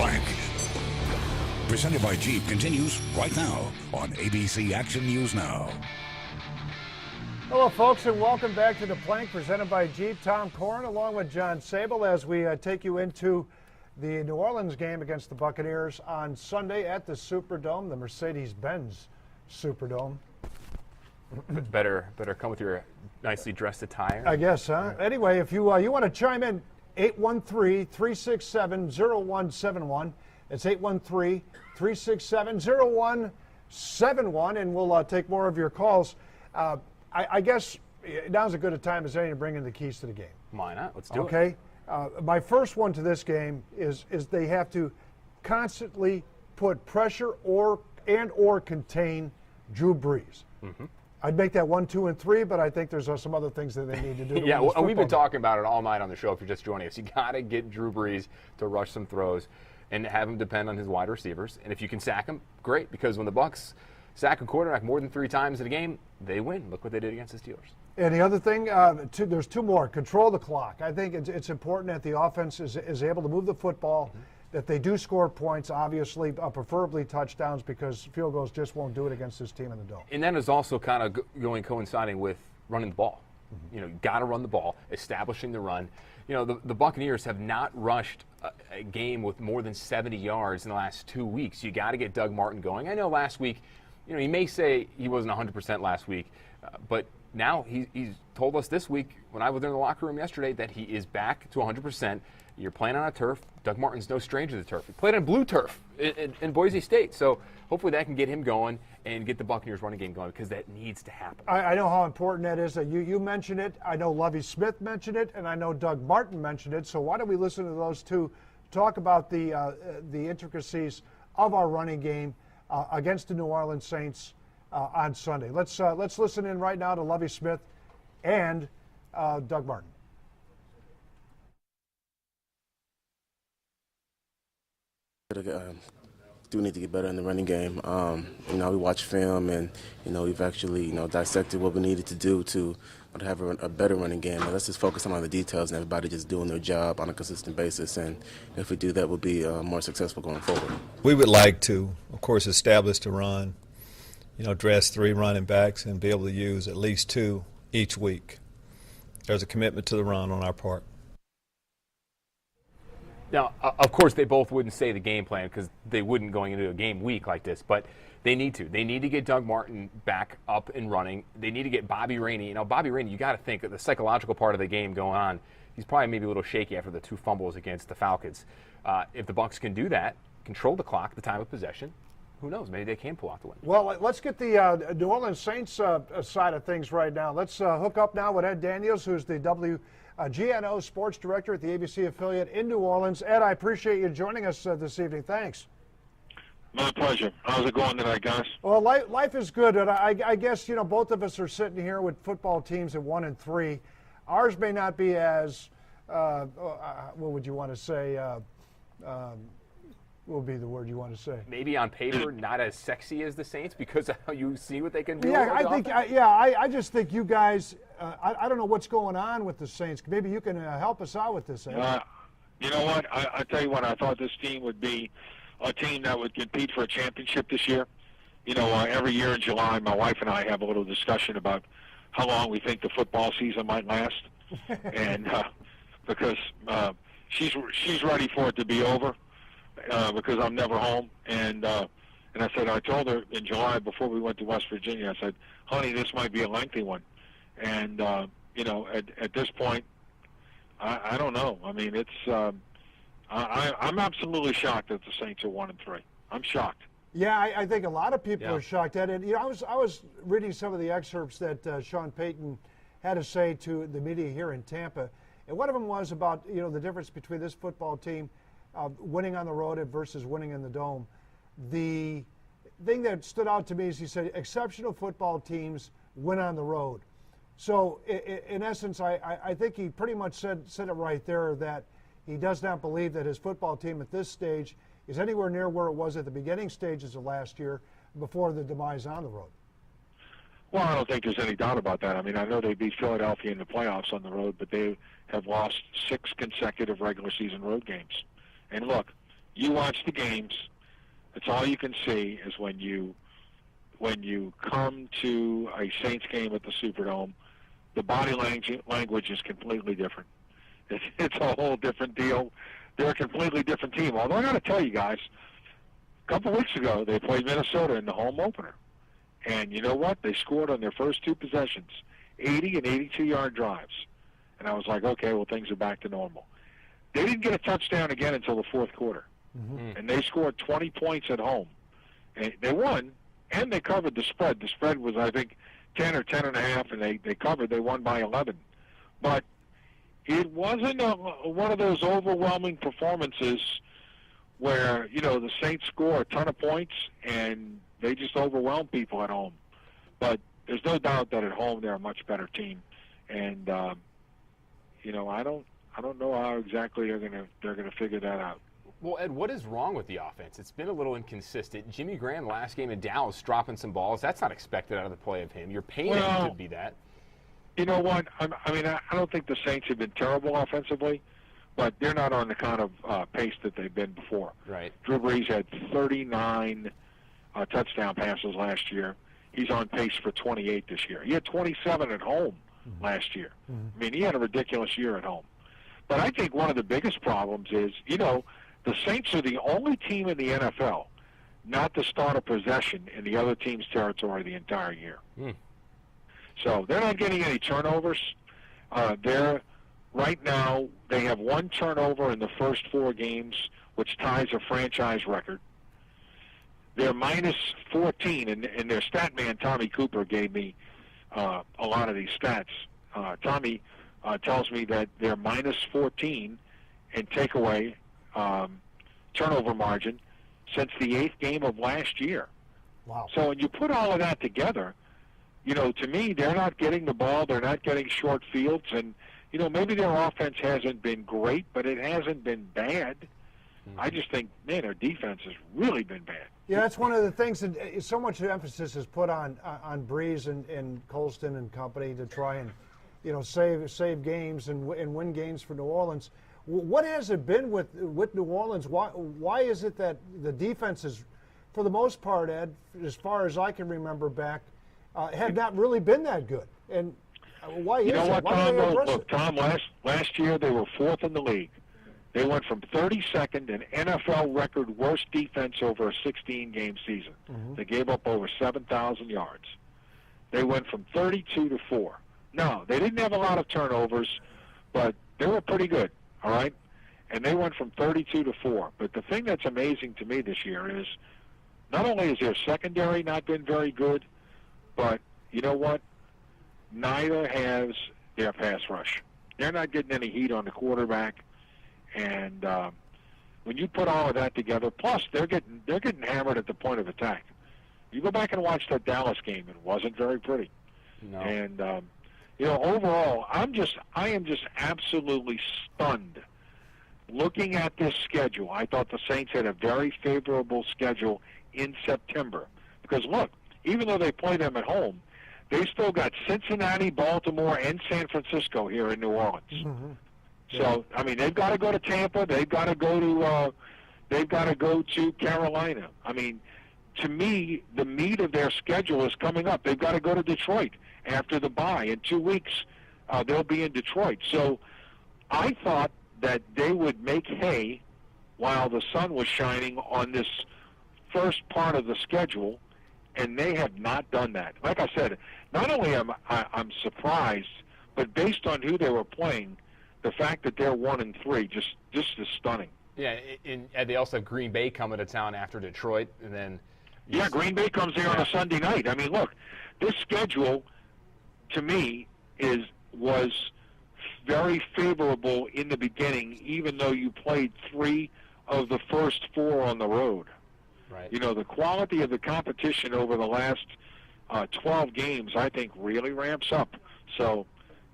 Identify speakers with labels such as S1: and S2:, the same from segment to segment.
S1: Plank. Presented by Jeep continues right now on ABC Action News Now.
S2: Hello, folks, and welcome back to The Plank, presented by Jeep. Tom Corrin, along with John Sable, as we take you into the New Orleans game against the Buccaneers on Sunday at the Superdome, the Mercedes-Benz Superdome.
S3: Better come with your nicely dressed attire.
S2: I guess, huh? Anyway, if you want to chime in, 813-367-0171. It's 813-367-0171, and we'll take more of your calls. I guess now's as good a time as any to bring in the keys to the game.
S3: Why not? Let's do it.
S2: Okay. My first one to this game is they have to constantly put pressure or contain Drew Brees. Mm-hmm. I'd make that 1, 2, and 3, but I think there's some other things that they need to do.
S3: Yeah, well, we've been talking about it all night on the show. If you're just joining us, you got to get Drew Brees to rush some throws and have him depend on his wide receivers. And if you can sack him, great, because when the Bucs sack a quarterback more than 3 times in a game, they win. Look what they did against the Steelers.
S2: And the other thing, there's 2 more. Control the clock. I think it's important that the offense is able to move the football, mm-hmm. that they do score points, obviously, preferably touchdowns, because field goals just won't do it against this team in the Dome.
S3: And that is also kind of coinciding with running the ball. Mm-hmm. You got to run the ball, establishing the run. The Buccaneers have not rushed a game with more than 70 yards in the last 2 weeks. You got to get Doug Martin going. I know last week, he may say he wasn't 100% last week, but now he's told us this week, when I was in the locker room yesterday, that he is back to 100%. You're playing on a turf. Doug Martin's no stranger to the turf. He played on blue turf in Boise State. So hopefully that can get him going and get the Buccaneers running game going, because that needs to happen.
S2: I know how important that is. You mentioned it. I know Lovie Smith mentioned it, and I know Doug Martin mentioned it. So why don't we listen to those two talk about the intricacies of our running game against the New Orleans Saints on Sunday. Let's listen in right now to Lovie Smith and Doug Martin.
S4: Do need to get better in the running game. We watch film, and we've actually dissected what we needed to do to have a better running game. And let's just focus on all the details and everybody just doing their job on a consistent basis. And if we do that, we'll be more successful going forward.
S5: We would like to, of course, establish the run. Dress 3 running backs and be able to use at least 2 each week. There's a commitment to the run on our part.
S3: Now, of course, they both wouldn't say the game plan, because they wouldn't going into a game week like this, but they need to. They need to get Doug Martin back up and running. They need to get Bobby Rainey. Bobby Rainey, you got to think of the psychological part of the game going on. He's probably maybe a little shaky after the 2 fumbles against the Falcons. If the Bucs can do that, control the clock, the time of possession, who knows? Maybe they can pull out the win.
S2: Well, let's get the New Orleans Saints side of things right now. Let's hook up now with Ed Daniels, who's the GNO Sports Director at the ABC affiliate in New Orleans. Ed, I appreciate you joining us this evening. Thanks.
S6: My pleasure. How's it going tonight, guys?
S2: Well, life is good. And I guess, both of us are sitting here with football teams at 1 and 3. Ours may not be as, what would you want to say, what would be the word you want to say?
S3: Maybe on paper, not as sexy as the Saints, because of how you see what they can do.
S2: Yeah, I just think you guys, I don't know what's going on with the Saints. Maybe you can help us out with this.
S6: You know what? I tell you what, I thought this team would be a team that would compete for a championship this year. Every year in July, my wife and I have a little discussion about how long we think the football season might last, and because she's ready for it to be over. Because I'm never home, and I told her in July before we went to West Virginia, I said, honey, this might be a lengthy one. And, at this point, I don't know. I mean, it's I'm absolutely shocked that the Saints are 1 and 3. I'm shocked.
S2: Yeah, I think a lot of people are shocked at it. I was reading some of the excerpts that Sean Payton had to say to the media here in Tampa, and one of them was about, the difference between this football team winning on the road versus winning in the Dome. The thing that stood out to me is he said exceptional football teams win on the road. So in essence, I think he pretty much said it right there, that he does not believe that his football team at this stage is anywhere near where it was at the beginning stages of last year before the demise on the road.
S6: Well, I don't think there's any doubt about that. I mean, I know they beat Philadelphia in the playoffs on the road, but they have lost 6 consecutive regular season road games. And look, you watch the games. It's all you can see is when you come to a Saints game at the Superdome, the body language is completely different. It's a whole different deal. They're a completely different team. Although I got to tell you guys, a couple weeks ago they played Minnesota in the home opener, and you know what? They scored on their first two possessions, 80 and 82-yard drives, and I was like, okay, well things are back to normal. They didn't get a touchdown again until the fourth quarter, and they scored 20 points at home, and they won, and they covered the spread. The spread was, I think, 10 or 10.5, and they covered. They won by 11, but it wasn't one of those overwhelming performances where, you know, the Saints score a ton of points and they just overwhelm people at home. But there's no doubt that at home they're a much better team. And, you know, I don't know how exactly they're gonna figure that out.
S3: Well, Ed, what is wrong with the offense? It's been a little inconsistent. Jimmy Graham last game in Dallas dropping some balls. That's not expected out of the play of him. You're paying him to be that.
S6: You know what? I mean, I don't think the Saints have been terrible offensively, but they're not on the kind of pace that they've been before.
S3: Right.
S6: Drew Brees had 39 touchdown passes last year. He's on pace for 28 this year. He had 27 at home last year. I mean, he had a ridiculous year at home. But I think one of the biggest problems is, you know, the Saints are the only team in the NFL not to start a possession in the other team's territory the entire year. So they're not getting any turnovers. Right now, they have one turnover in the first 4 games, which ties a franchise record. They're minus 14, and their stat man, Tommy Cooper, gave me a lot of these stats. Tommy tells me that they're minus 14 in takeaway turnover margin since the 8th game of last year.
S2: Wow.
S6: So when you put all of that together, you know, to me, they're not getting the ball. They're not getting short fields. And, you know, maybe their offense hasn't been great, but it hasn't been bad. I just think, man, their defense has really been bad.
S2: Yeah, that's one of the things that so much emphasis is put on Breeze and Colston and company to try and, you know, save games and win games for New Orleans. What has it been with New Orleans? Why is it that the defense is, for the most part, Ed, as far as I can remember back, have not really been that good? And why is it?
S6: You know what,
S2: Why
S6: Tom? Look, Tom, last year they were 4th in the league. They went from 32nd in NFL record worst defense over a 16-game season. They gave up over 7,000 yards. They went from 32 to 4. No, they didn't have a lot of turnovers, but they were pretty good, all right? And they went from 32 to 4. But the thing that's amazing to me this year is not only has their secondary not been very good, but you know what? Neither has their pass rush. They're not getting any heat on the quarterback. And when you put all of that together, plus they're getting hammered at the point of attack. You go back and watch that Dallas game; it wasn't very pretty.
S3: No.
S6: And you know, overall, I am just absolutely stunned looking at this schedule. I thought the Saints had a very favorable schedule in September because look, even though they play them at home, they still got Cincinnati, Baltimore, and San Francisco here in New Orleans. So, I mean, they've got to go to Tampa. They've got to go to Carolina. I mean, to me, the meat of their schedule is coming up. They've got to go to Detroit after the bye. In 2 weeks, they'll be in Detroit. So I thought that they would make hay while the sun was shining on this first part of the schedule, and they have not done that. Like I said, not only am I'm surprised, but based on who they were playing, the fact that they're 1-3 just is stunning.
S3: Yeah, and they also have Green Bay coming to town after Detroit, and then
S6: Green Bay comes here on a Sunday night. I mean, look, this schedule to me was very favorable in the beginning, even though you played 3 of the first 4 on the road.
S3: Right.
S6: You know, the quality of the competition over the last 12 games, I think, really ramps up. So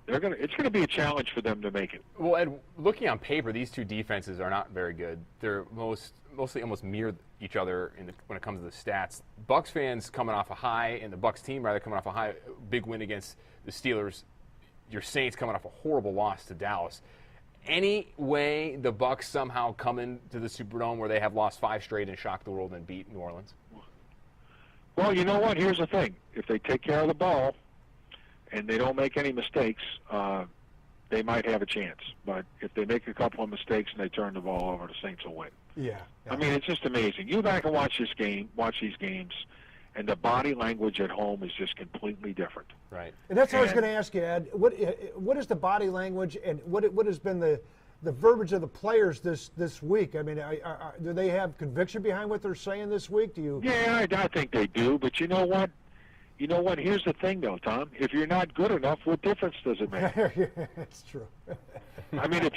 S6: it's going to be a challenge for them to make it.
S3: Well, Ed, looking on paper, these two defenses are not very good. They're mostly almost mirror each other when it comes to the stats. Bucs fans coming off a high, and the Bucs team rather coming off a high, big win against the Steelers. Your Saints coming off a horrible loss to Dallas. any way the Bucs somehow come into the Superdome where they have lost 5 straight and shocked the world and beat New Orleans?
S6: Well, you know what? Here's the thing. If they take care of the ball and they don't make any mistakes, they might have a chance. But if they make a couple of mistakes and they turn the ball over, the Saints will win.
S2: Yeah.
S6: I mean, it's just amazing. You back and watch these games, and the body language at home is just completely different.
S3: Right.
S2: And that's what I was going to ask you, Ed. What is the body language, and what has been the verbiage of the players this week? I mean, do they have conviction behind what they're saying this week? Do you?
S6: Yeah, I think they do. But you know what? Here's the thing, though, Tom. If you're not good enough, what difference does it make?
S2: That's true.
S6: I mean, if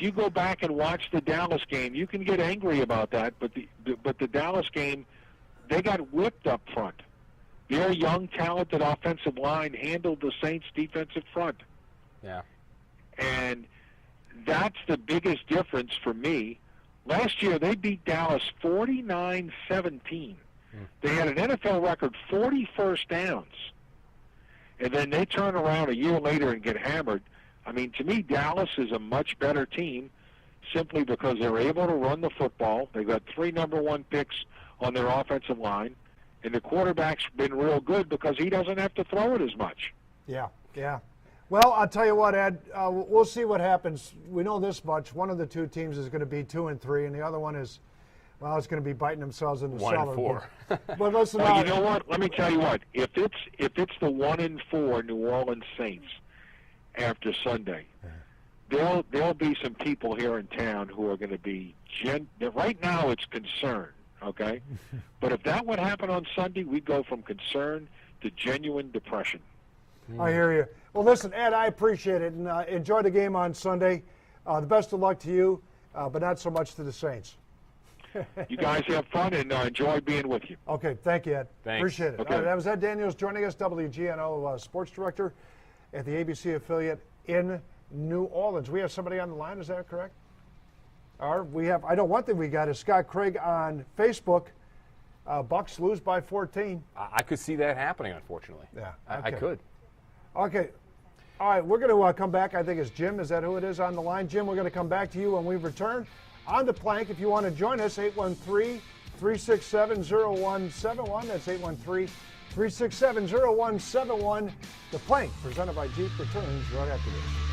S6: you go back and watch the Dallas game, you can get angry about that. But the Dallas game, they got whipped up front. Their young, talented offensive line handled the Saints' defensive front.
S3: Yeah.
S6: And that's the biggest difference for me. Last year, they beat Dallas 49-17. They had an NFL record 40 first downs. And then they turn around a year later and get hammered. I mean, to me, Dallas is a much better team simply because they're able to run the football. They've got 3 number 1 picks on their offensive line. And the quarterback's been real good because he doesn't have to throw it as much.
S2: Yeah. Well, I'll tell you what, Ed, we'll see what happens. We know this much. One of the 2 teams is going to be 2-3, and the other one is, well, it's going to be biting themselves in the cellar.
S3: 1-4.
S2: But listen,
S6: well, you know what? Let me tell you what. If it's the 1-4 New Orleans Saints after Sunday, there'll be some people here in town who are going to be right now it's concern, okay? But if that would happen on Sunday, we'd go from concern to genuine depression.
S2: I hear you. Well, listen, Ed, I appreciate it, and enjoy the game on Sunday. The best of luck to you, but not so much to the Saints.
S6: You guys have fun, and enjoy being with you.
S2: Okay, thank you, Ed.
S3: Thanks.
S2: Appreciate it.
S6: Okay.
S2: All right, that was Ed Daniels joining us, WGNO Sports Director at the ABC affiliate in New Orleans. We have somebody on the line, is that correct? Or we have, I know one thing we got is Scott Craig on Facebook. Bucs lose by 14.
S3: I could see that happening, unfortunately.
S2: Yeah,
S3: I
S2: okay.
S3: could.
S2: Okay. All right, we're going to come back. I think it's Jim. Is that who it is on the line? Jim, we're going to come back to you when we return. On the plank, if you want to join us, 813-367-0171. That's 813-367-0171. The plank, presented by Jeep, returns right after this.